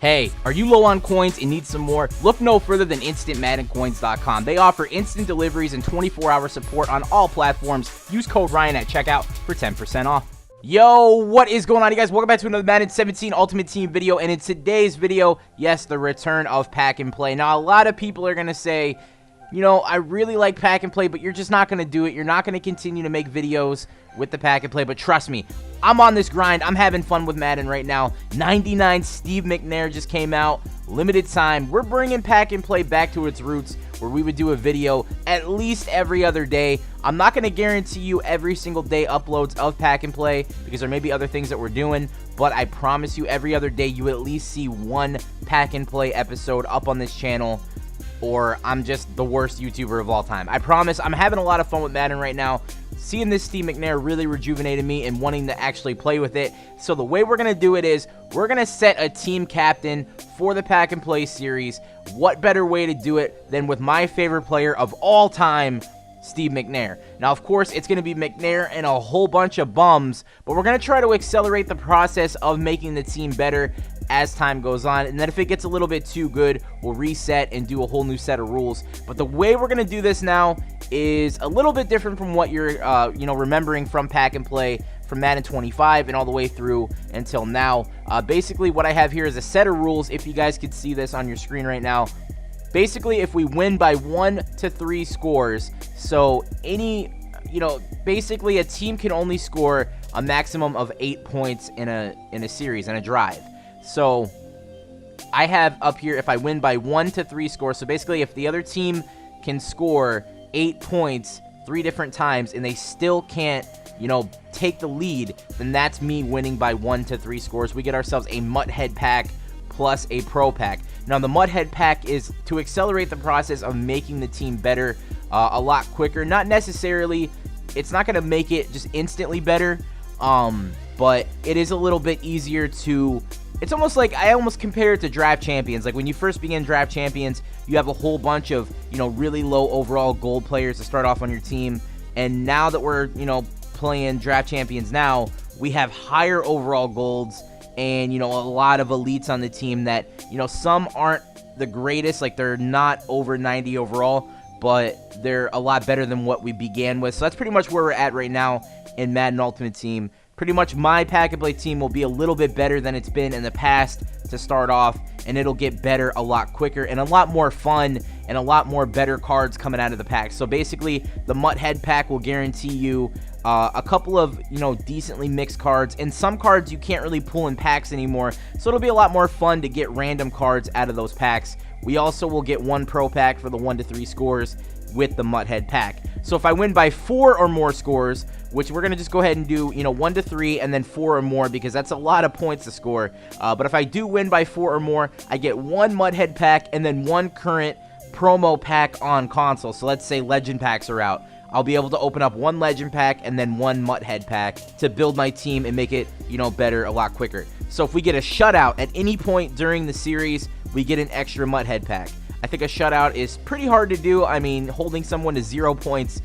Hey, are you low on coins and need some more? Look no further than InstantMaddenCoins.com. They offer instant deliveries and 24-hour support on all platforms. Use code Ryan at checkout for 10% off. Yo, what is going on, you guys? Welcome back to another Madden 17 Ultimate Team video. And in today's video, yes, the return of Pack and Play. Now, a lot of people are going to say, you know, I really like Pack and Play, but you're just not going to do it. You're not going to continue to make videos with the Pack and Play. But trust me, I'm on this grind. I'm having fun with Madden right now. 99 Steve Mcnair just came out. Limited time. We're bringing Pack and Play back to its roots, where we would do a video at least every other day. I'm not going to guarantee you every single day uploads of Pack and Play, because there may be other things that we're doing, but I promise you every other day you at least see one Pack and Play episode up on this channel, or I'm just the worst YouTuber of all time. I promise. I'm having a lot of fun with Madden right now. Seeing this Steve Mcnair really rejuvenated me and wanting to actually play with it. So the way we're going to do it is we're going to set a team captain for the Pack and Play series. What better way to do it than with my favorite player of all time, Steve Mcnair. Now, of course, it's going to be Mcnair and a whole bunch of bums, but we're going to try to accelerate the process of making the team better as time goes on. And then if it gets a little bit too good, we'll reset and do a whole new set of rules. But the way we're going to do this now is a little bit different from what you're remembering from Pack and Play from Madden 25 and all the way through until now. Basically, what I have here is a set of rules. If you guys could see this on your screen right now, basically, if we win by 1 to 3 scores, so basically a team can only score a maximum of 8 points in a series, in a drive. So I have up here, if I win by 1 to 3 scores, so basically if the other team can score 8 points 3 different times and they still can't, take the lead, then that's me winning by 1 to 3 scores. We get ourselves a Mudhead pack plus a Pro pack. Now, the Mudhead pack is to accelerate the process of making the team better a lot quicker. Not necessarily, it's not going to make it just instantly better, but it is a little bit easier to... It's almost like, I almost compare it to Draft Champions. Like when you first begin Draft Champions, you have a whole bunch of, really low overall gold players to start off on your team. And now that we're, playing Draft Champions now, we have higher overall golds and, a lot of elites on the team that, some aren't the greatest. Like they're not over 90 overall, but they're a lot better than what we began with. So that's pretty much where we're at right now in Madden Ultimate Team. Pretty much my Pack and Play team will be a little bit better than it's been in the past to start off, and it'll get better a lot quicker and a lot more fun and a lot more better cards coming out of the pack. So basically, the Mudhead pack will guarantee you a couple of, decently mixed cards, and some cards you can't really pull in packs anymore, so it'll be a lot more fun to get random cards out of those packs. We also will get one Pro pack for the 1 to 3 scores with the Mudhead pack. So if I win by 4 or more scores, which we're going to just go ahead and do, 1 to 3 and then 4 or more, because that's a lot of points to score. But if I do win by 4 or more, I get one Mudhead pack and then one current promo pack on console. So let's say legend packs are out. I'll be able to open up one legend pack and then one Mudhead pack to build my team and make it, better a lot quicker. So if we get a shutout at any point during the series, we get an extra Mudhead pack. I think a shutout is pretty hard to do. I mean, holding someone to 0 points,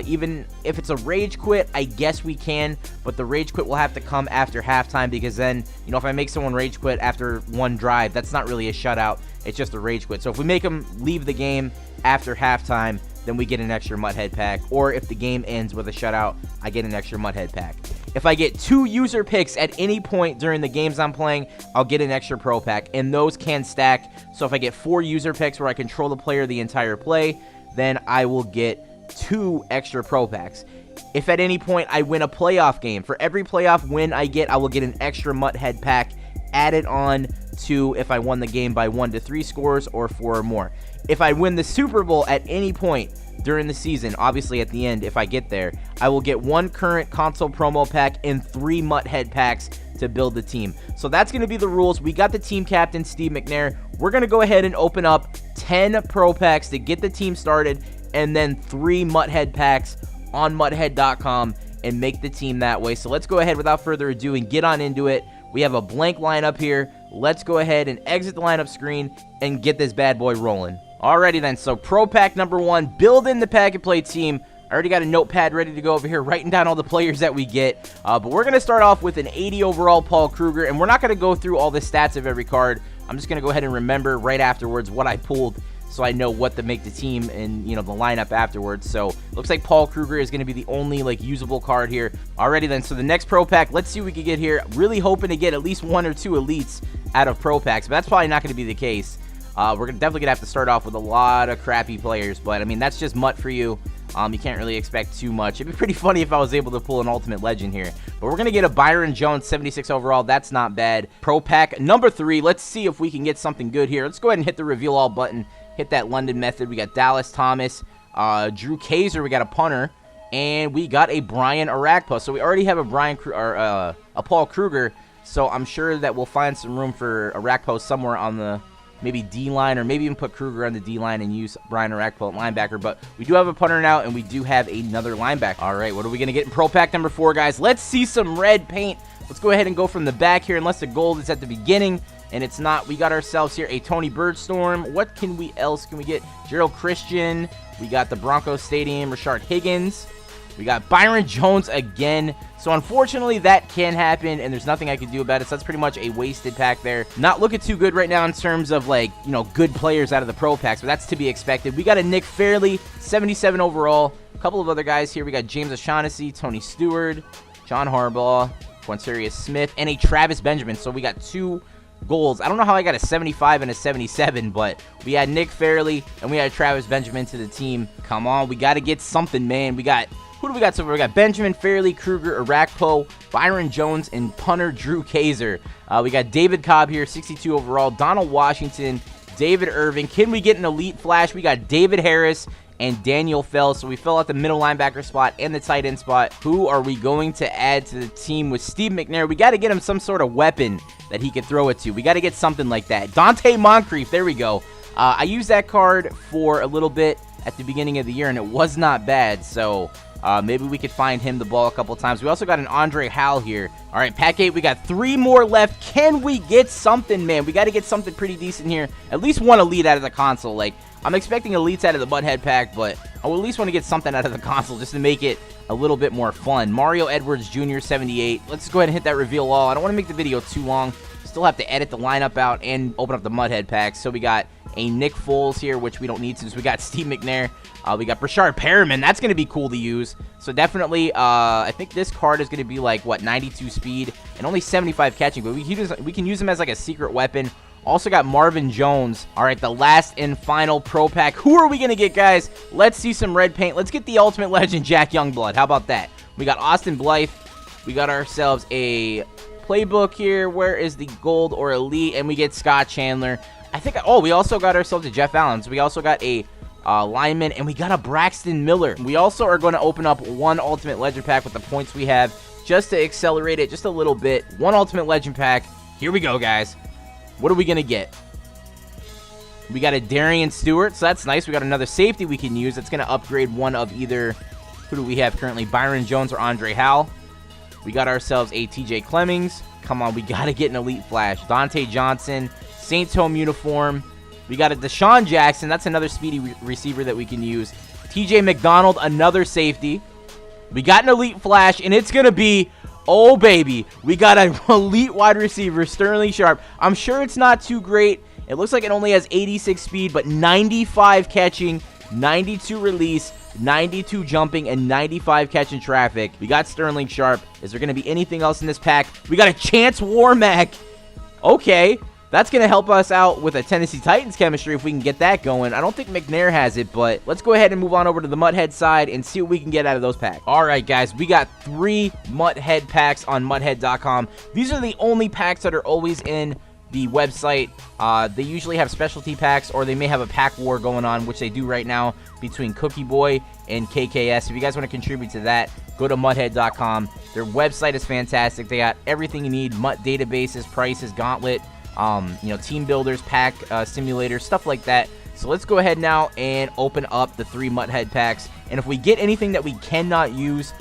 even if it's a rage quit, I guess we can, but the rage quit will have to come after halftime, because then, if I make someone rage quit after one drive, that's not really a shutout, it's just a rage quit. So if we make them leave the game after halftime, then we get an extra Mudhead pack, or if the game ends with a shutout, I get an extra Mudhead pack. If I get 2 user picks at any point during the games I'm playing, I'll get an extra Pro pack, and those can stack. So if I get 4 user picks where I control the player the entire play, then I will get 2 extra Pro packs. If at any point I win a playoff game, for every playoff win I get, I will get an extra Mudhead pack added on to if I won the game by 1 to 3 scores or 4 or more. If I win the Super Bowl at any point during the season, obviously at the end if I get there, I will get 1 current console promo pack and 3 Mudhead packs to build the team. So that's going to be the rules. We got the team captain, Steve Mcnair. We're going to go ahead and open up 10 Pro packs to get the team started, and then 3 Mudhead packs on Mudhead.com and make the team that way. So let's go ahead without further ado and get on into it. We have a blank lineup here. Let's go ahead and exit the lineup screen and get this bad boy rolling. Alrighty then, so Pro Pack number 1, build in the Pack and Play team. I already got a notepad ready to go over here, writing down all the players that we get. But we're going to start off with an 80 overall Paul Kruger, and we're not going to go through all the stats of every card. I'm just going to go ahead and remember right afterwards what I pulled, so I know what to make the team and, you know, the lineup afterwards. So looks like Paul Kruger is going to be the only like usable card here. Alrighty then, so the next pro pack, let's see what we can get here. Really hoping to get at least 1 or 2 elites out of pro packs, but that's probably not going to be the case. We're definitely going to have to start off with a lot of crappy players, but I mean, that's just MUT for you. You can't really expect too much. It'd be pretty funny if I was able to pull an ultimate legend here. But we're going to get a Byron Jones, 76 overall. That's not bad. Pro pack number 3. Let's see if we can get something good here. Let's go ahead and hit the reveal all button. Hit that London method. We got Dallas Thomas, Drew Kaiser. We got a punter. And we got a Brian Arakpo. So we already have a Paul Kruger. So I'm sure that we'll find some room for Arakpo somewhere on the maybe D-line, or maybe even put Kruger on the D-line and use Brian Arakpo at linebacker. But we do have a punter now, and we do have another linebacker. All right, what are we going to get in Pro Pack number 4, guys? Let's see some red paint. Let's go ahead and go from the back here, unless the gold is at the beginning, and it's not. We got ourselves here a Tony Birdstorm. What else can we get? Gerald Christian. We got the Broncos Stadium, Rashard Higgins. We got Byron Jones again. So unfortunately, that can happen, and there's nothing I can do about it. So that's pretty much a wasted pack there. Not looking too good right now in terms of, like, you know, good players out of the pro packs, but that's to be expected. We got a Nick Fairley, 77 overall. A couple of other guys here. We got James O'Shaughnessy, Tony Stewart, John Harbaugh, Quintarius Smith, and a Travis Benjamin. So we got 2 golds. I don't know how I got a 75 and a 77, but we had Nick Fairley and we had Travis Benjamin to the team. Come on, we got to get something, man. Who do we got so far? We got Benjamin, Fairley, Kruger, Arakpo, Byron Jones, and punter Drew Kaiser. We got David Cobb here, 62 overall. Donald Washington, David Irving. Can we get an elite flash? We got David Harris and Daniel Fells. So we fill out the middle linebacker spot and the tight end spot. Who are we going to add to the team with Steve Mcnair? We got to get him some sort of weapon that he can throw it to. We got to get something like that. Dante Moncrief, there we go. I used that card for a little bit at the beginning of the year, and it was not bad. So maybe we could find him the ball a couple times. We also got an Andre Howell here. All right, pack 8, we got 3 more left. Can we get something, man? We got to get something pretty decent here. At least one elite out of the console. Like, I'm expecting elites out of the Butthead pack, but I would at least want to get something out of the console just to make it a little bit more fun. Mario Edwards Jr., 78. Let's go ahead and hit that reveal all. I don't want to make the video too long. Still have to edit the lineup out and open up the Mudhead packs. So we got a Nick Foles here, which we don't need since we got Steve Mcnair. We got Brashard Perriman. That's going to be cool to use. So definitely, I think this card is going to be like, what, 92 speed and only 75 catching. But we can use him as like a secret weapon. Also got Marvin Jones. All right, the last and final pro pack. Who are we going to get, guys? Let's see some red paint. Let's get the ultimate legend, Jack Youngblood. How about that? We got Austin Blythe. We got ourselves a playbook here. Where is the gold or elite? And we get Scott Chandler. I think, oh, we also got ourselves a Jeff Allen. So we also got a lineman, and we got a Braxton Miller. We also are going to open up 1 ultimate legend pack with the points we have just to accelerate it just a little bit. 1 ultimate legend pack. Here we go, guys. What are we going to get? We got a Darian Stewart, so that's nice. We got another safety we can use. That's going to upgrade one of either, who do we have currently? Byron Jones or Andre Howell. We got ourselves a TJ Clemmings. Come on, we got to get an elite flash. Dante Johnson, Saints home uniform. We got a Deshaun Jackson. That's another speedy receiver that we can use. TJ McDonald, another safety. We got an elite flash, and it's going to be, oh, baby, we got an elite wide receiver, Sterling Sharp. I'm sure it's not too great. It looks like it only has 86 speed, but 95 catching, 92 release, 92 jumping, and 95 catching traffic. We got Sterling Sharp. Is there going to be anything else in this pack? We got a Chance Warmack. Okay. That's going to help us out with a Tennessee Titans chemistry if we can get that going. I don't think Mcnair has it, but let's go ahead and move on over to the Mudhead side and see what we can get out of those packs. All right, guys, we got 3 Mudhead packs on Mudhead.com. These are the only packs that are always in the website. They usually have specialty packs, or they may have a pack war going on, which they do right now between Cookie Boy and KKS. If you guys want to contribute to that, go to Mudhead.com. Their website is fantastic. They got everything you need: MUT databases, prices, Gauntlet, team builders, pack simulators, stuff like that. So let's go ahead now and open up the 3 Mudhead packs. And if we get anything that we cannot use,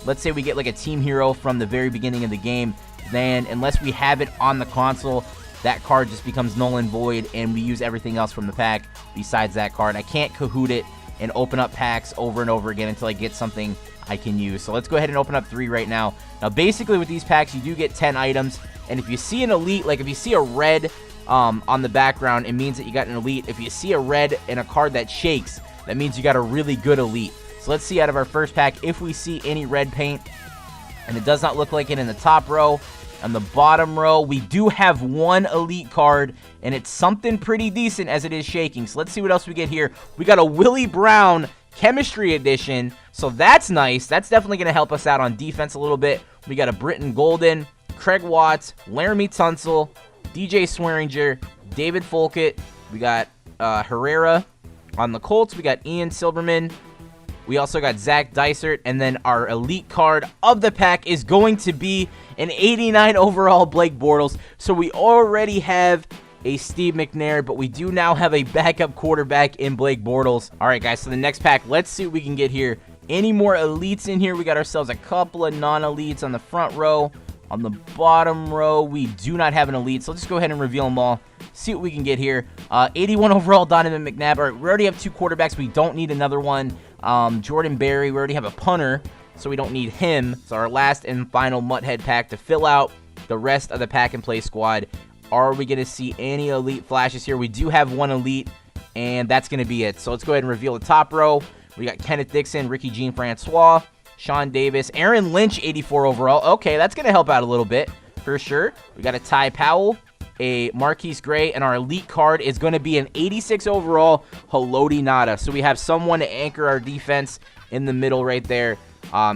let's say we get like a team hero from the very beginning of the game, then unless we have it on the console, that card just becomes null and void, and we use everything else from the pack besides that card. I can't Kahoot it and open up packs over and over again until I get something I can use. So let's go ahead and open up 3 right now. Now, basically with these packs, you do get 10 items, and if you see an elite, like if you see a red on the background, it means that you got an elite. If you see a red and a card that shakes, that means you got a really good elite. So let's see out of our first pack if we see any red paint. And it does not look like it in the top row. On the bottom row, we do have one elite card, and it's something pretty decent as it is shaking. So let's see what else we get here. We got a Willie Brown Chemistry Edition, so that's nice. That's definitely going to help us out on defense a little bit. We got a Britton Golden, Craig Watts, Laramie Tunsil, DJ Swearinger, David Folkett. We got Herrera. On the Colts, we got Ian Silverman. We also got Zach Dysert, and then our elite card of the pack is going to be an 89 overall Blake Bortles. So we already have a Steve McNair, but we do now have a backup quarterback in Blake Bortles. All right, guys, so the next pack, let's see what we can get here. Any more elites in here? We got ourselves a couple of non-elites on the front row. On the bottom row, we do not have an elite, so let's just go ahead and reveal them all. See what we can get here. 81 overall, Donovan McNabb. All right, we already have 2 quarterbacks. We don't need another one. Jordan Berry, we already have a punter, so we don't need him. So our last and final Mutthead pack to fill out the rest of the pack and play squad. Are we going to see any elite flashes here? We do have one elite, and that's going to be it. So let's go ahead and reveal the top row. We got Kenneth Dixon, Ricky Jean Francois, Sean Davis, Aaron Lynch, 84 overall. Okay, that's going to help out a little bit for sure. We got a Ty Powell, a Marquise Gray, and our elite card is going to be an 86 overall Haloti Ngata. So we have someone to anchor our defense in the middle right there,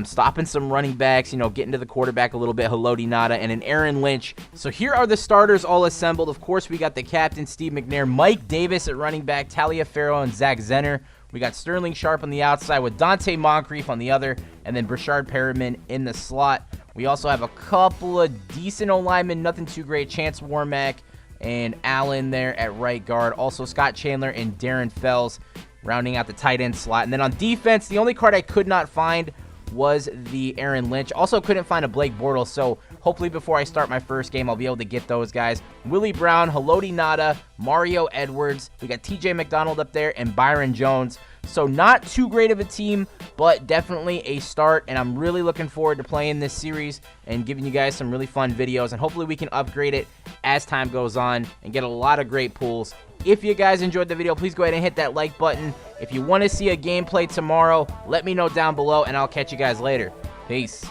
stopping some running backs, you know, getting to the quarterback a little bit, Haloti Ngata, and an Aaron Lynch. So here are the starters all assembled. Of course, we got the captain, Steve McNair, Mike Davis at running back, Talia Farrow, and Zach Zenner. We got Sterling Sharp on the outside with Dante Moncrief on the other, and then Brashard Perriman in the slot. We also have a couple of decent O-linemen, nothing too great. Chance Warmack and Allen there at right guard. Also Scott Chandler and Darren Fells rounding out the tight end slot. And then on defense, the only card I could not find was the Aaron Lynch. Also couldn't find a Blake Bortles, so hopefully before I start my first game, I'll be able to get those guys. Willie Brown, Haloti Ngata, Mario Edwards. We got TJ McDonald up there and Byron Jones. So not too great of a team, but definitely a start, and I'm really looking forward to playing this series and giving you guys some really fun videos, and hopefully we can upgrade it as time goes on and get a lot of great pulls. If you guys enjoyed the video, please go ahead and hit that like button. If you want to see a gameplay tomorrow, let me know down below, and I'll catch you guys later. Peace.